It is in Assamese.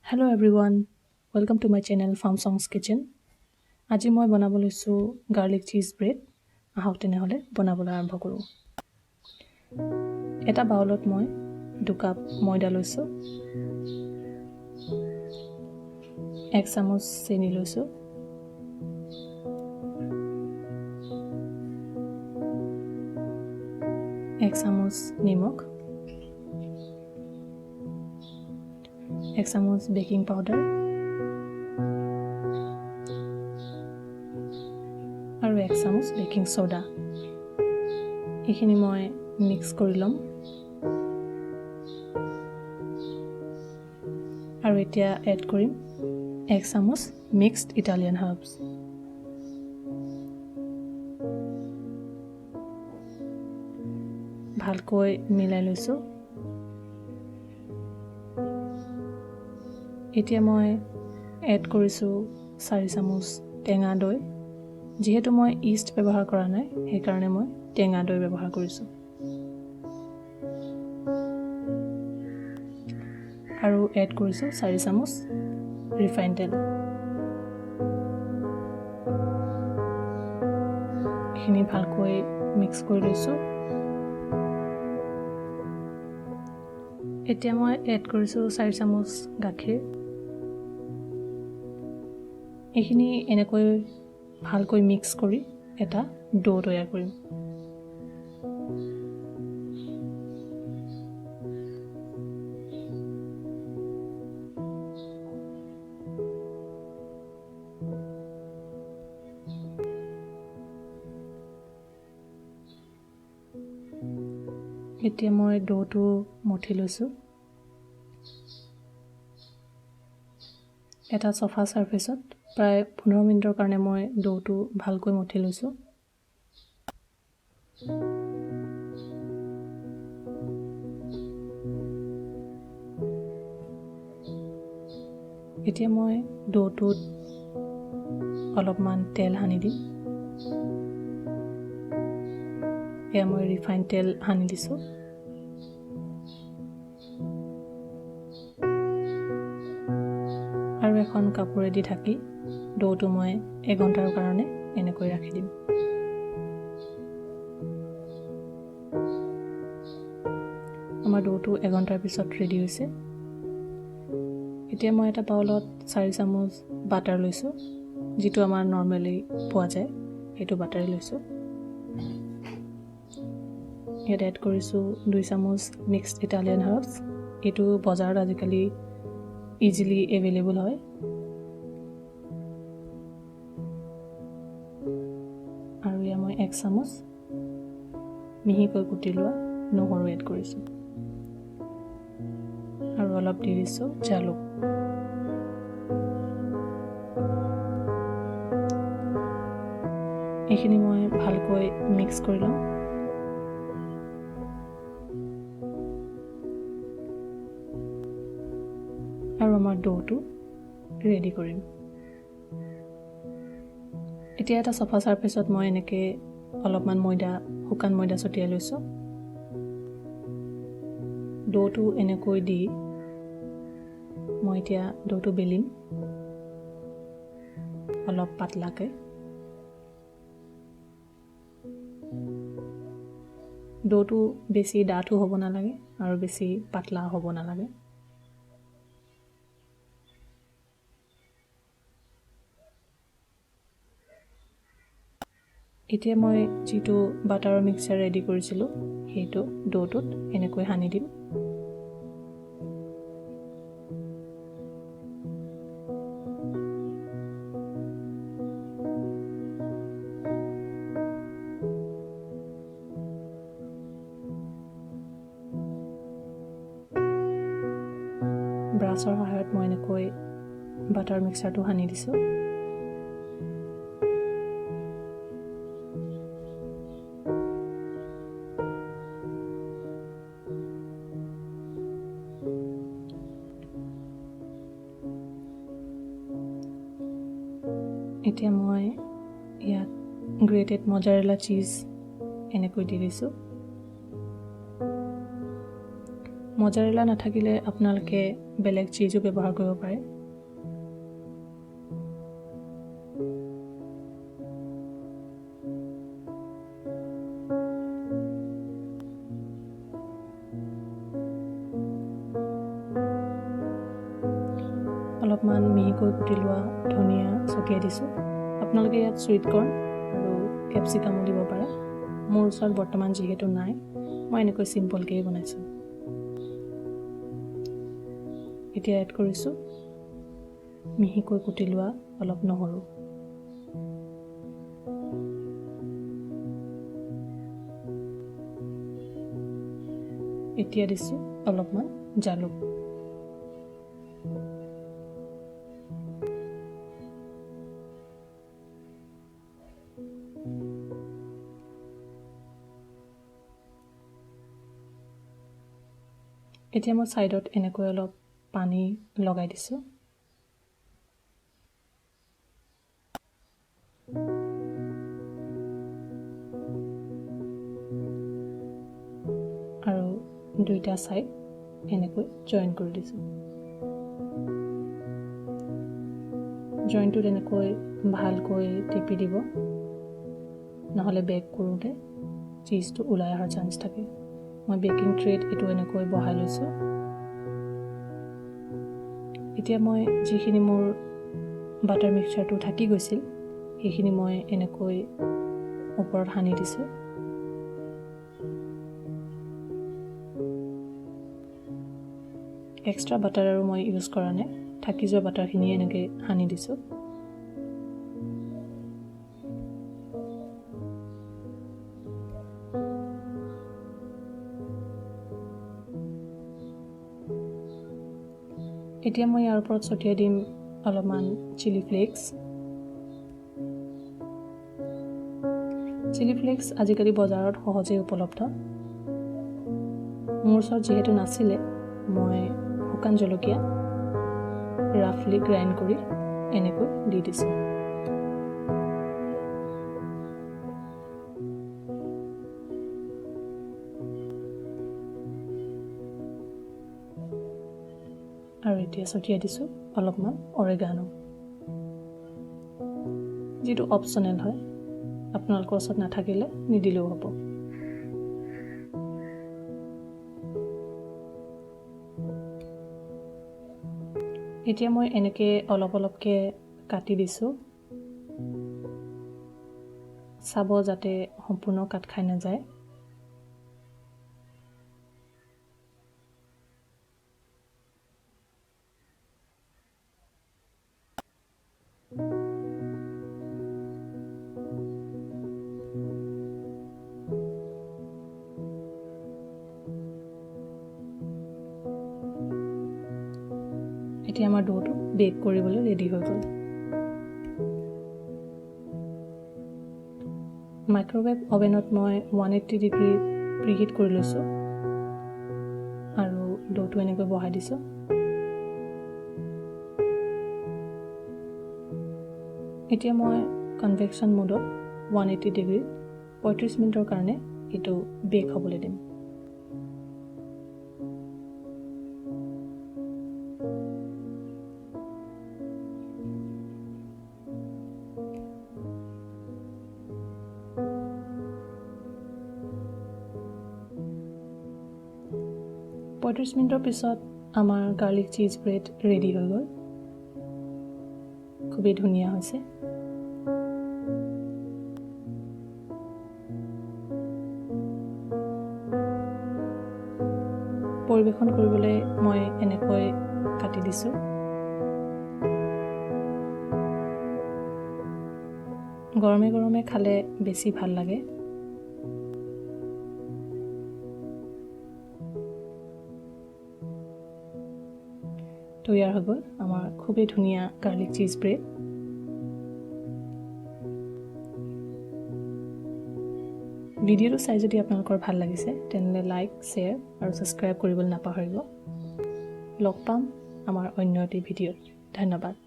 Hello everyone, welcome to my channel phamsong's kitchen. আজি মই বনাব লৈছো গাৰ্লিক চিজ ব্ৰেড। আহক তেনেহলে বনাবলৈ আৰম্ভ কৰো। এটা বাউলত মই 2 কাপ ময়দা লৈছো, 1 চামুচ চেনি লৈছো, 1 চামুচ নিমখ, 1 চামুচ বেকিং পাউডাৰ আৰু 1 চামুচ বেকিং সোডা। এইখিনি মই মিক্স কৰি লম আৰু এতিয়া এড কৰিম 1 চামুচ মিক্সড ইটালিয়ান হাৰ্বছ। ভালকৈ মিলাই লৈছো। এতিয়া মই এড কৰিছো 4 চামুচ টেঙা দৈ। যেহেতু মই ইষ্ট ব্যৱহাৰ কৰা নাই সেই কাৰণে মই টেঙা দৈ ব্যৱহাৰ কৰিছো। আৰু এড কৰিছো 4 চামুচ ৰিফাইন তেল। এইখিনি ভালকৈ মিক্স কৰি লৈছো। এতিয়া মই এড কৰিছো 4 চামুচ গাখীৰ। এইখিনি এনেকৈ ভালকৈ মিক্স কৰি এটা ডো তৈয়াৰ কৰিম। এতিয়া মই ডোটো মঠি লৈছো। এটা সফা সাৰফেসত প্ৰায় 15 মিনিটৰ কাৰণে মই ডোটো ভালকৈ মঠি লৈছো। এতিয়া মই ডোটোত অলপমান তেল সানি দিম। এয়া মই ৰিফাইন তেল সানি দিছো। আৰু এখন কাপোৰেদি ঢাকি ডোটো মই 1 ঘণ্টাৰ কাৰণে এনেকৈ ৰাখি দিম। আমাৰ ডোটো 1 ঘণ্টাৰ পিছত ৰেডি হৈছে। এতিয়া মই এটা বাউলত 4 চামুচ বাটাৰ লৈছো, যেটো আমাৰ নৰমালি পোৱা যায় সেইটো বাটাৰ লৈছো। ইয়াত এড কৰিছো 2 চামুচ মিক্সড ইটালিয়ান হাৰ্বছ। এটো বজাৰত আজিকালি ইজিলি এভেইলেবল হয়। আৰু ইয়া মই 1 চামুচ মিহিকৈ কুটি লোৱা নহৰু এড কৰিছো আৰু অলপ দি দিছো জালুক। এইখিনি মই ভালকৈ মিক্স কৰি লম। আৰু আমাৰ ডোটো ৰেডি কৰিম। এতিয়া এটা সফা সাৰফেসত মই এনেকে অলপমান ময়দা, শুকান ময়দা ছটিয়াই লৈছো। ডোটো এনেকৈ দি মই এতিয়া ডোটো বেলিম অলপ পাতলাকে। ডোটো বেছি ডাঠো হ'ব নালাগে আৰু বেছি পাতলা হ'ব নালাগে। এতিয়া মই যেটো বাটাৰৰ মিক্সচাৰ ৰেডি কৰিছিলো সেইটো ডোটোত এনেকৈ সানি দিম। ব্ৰাছৰ সহায়ত মই এনেকৈ বাটাৰ মিক্সচাৰটো সানি দিছো। এতিয়া মই ইয়াত গ্ৰেটেড মজাৰেলা চিজ এনেকৈ দি দিছো। মজাৰেলা নাথাকিলে আপোনালোকে বেলেগ চিজো ব্যৱহাৰ কৰিব পাৰে। অলপমান মিহিকৈ কুটি লোৱা ধনিয়া ছটিয়াই দিছোঁ। আপোনালোকে ইয়াত চুইট কৰ্ণ আৰু কেপচিকামো দিব পাৰে। মোৰ ওচৰত বৰ্তমান যিহেতু নাই, মই এনেকৈ চিম্পলকৈ বনাইছোঁ। এতিয়া এড কৰিছোঁ মিহিকৈ কুটি লোৱা অলপ নহৰু। এতিয়া দিছোঁ অলপমান জালুক। এতিয়া মই ছাইডত এনেকৈ অলপ পানী লগাই দিছোঁ। আৰু দুইটা ছাইড এনেকৈ জইন কৰি দিছোঁ। জইনটোত এনেকৈ ভালকৈ টিপি দিব, নহ'লে বেক কৰোঁতে চিজটো ওলাই অহাৰ চান্স থাকে। মই বেকিং ট্ৰেত এইটো এনেকৈ বহাই লৈছোঁ। এতিয়া মই যিখিনি মোৰ বাটাৰ মিক্সচাৰটো থাকি গৈছিল, সেইখিনি মই এনেকৈ ওপৰত সানি দিছোঁ। এক্সট্ৰা বাটাৰ আৰু মই ইউজ কৰা নাই, থাকি যোৱা বাটাৰখিনি এনেকৈ সানি দিছোঁ। এতিয়া মই ইয়াৰ ওপৰত ছটিয়াই দিম অলপমান চিলি ফ্লেক্স। চিলি ফ্লেক্স আজিকালি বজাৰত সহজেই উপলব্ধ। মোৰ ওচৰত যিহেতু নাছিলে, মই শুকান জলকীয়া ৰাফলি গ্ৰাইণ্ড কৰি এনেকৈ দি দিছোঁ। আৰু এতিয়া ছটিয়াই দিছোঁ অলপমান অৰেগানো, যিটো অপশ্যনেল হয়। আপোনালোকৰ ওচৰত নাথাকিলে নিদিলেও হ'ব। এতিয়া মই এনেকৈ অলপ অলপকৈ কাটি দিছোঁ, চাব যাতে সম্পূৰ্ণ কাট খাই নাযায়। এতিয়া আমাৰ ডোটো বেক কৰিবলৈ ৰেডি হৈ গ'ল। মাইক্ৰৱেভ অভেনত মই 180 ডিগ্ৰী প্ৰিহিট কৰি লৈছোঁ আৰু ডোটো এনেকৈ বহাই দিছোঁ। এতিয়া মই কনভেকশ্যন মোডত 180 ডিগ্ৰী 35 মিনিটৰ কাৰণে এইটো বেক হ'বলৈ দিম। পঁয়ত্ৰিছ মিনিটৰ পিছত আমাৰ গাৰ্লিক চিজ ব্ৰেড ৰেডি হৈ গ'ল। খুবেই ধুনীয়া হৈছে। পৰিৱেশন কৰিবলৈ মই এনেকৈ কাটি দিছোঁ। গৰমে গৰমে খালে বেছি ভাল লাগে। তৈয়াৰ হৈ গ'ল আমাৰ খুবেই ধুনীয়া গাৰ্লিক চিজ ব্ৰেড। ভিডিঅ'টো চাই যদি আপোনালোকৰ ভাল লাগিছে তেনেহ'লে লাইক, শ্বেয়াৰ আৰু ছাবস্ক্ৰাইব কৰিবলৈ নাপাহৰিব। লগ পাম আমাৰ অন্য এটি ভিডিঅ'ত। ধন্যবাদ।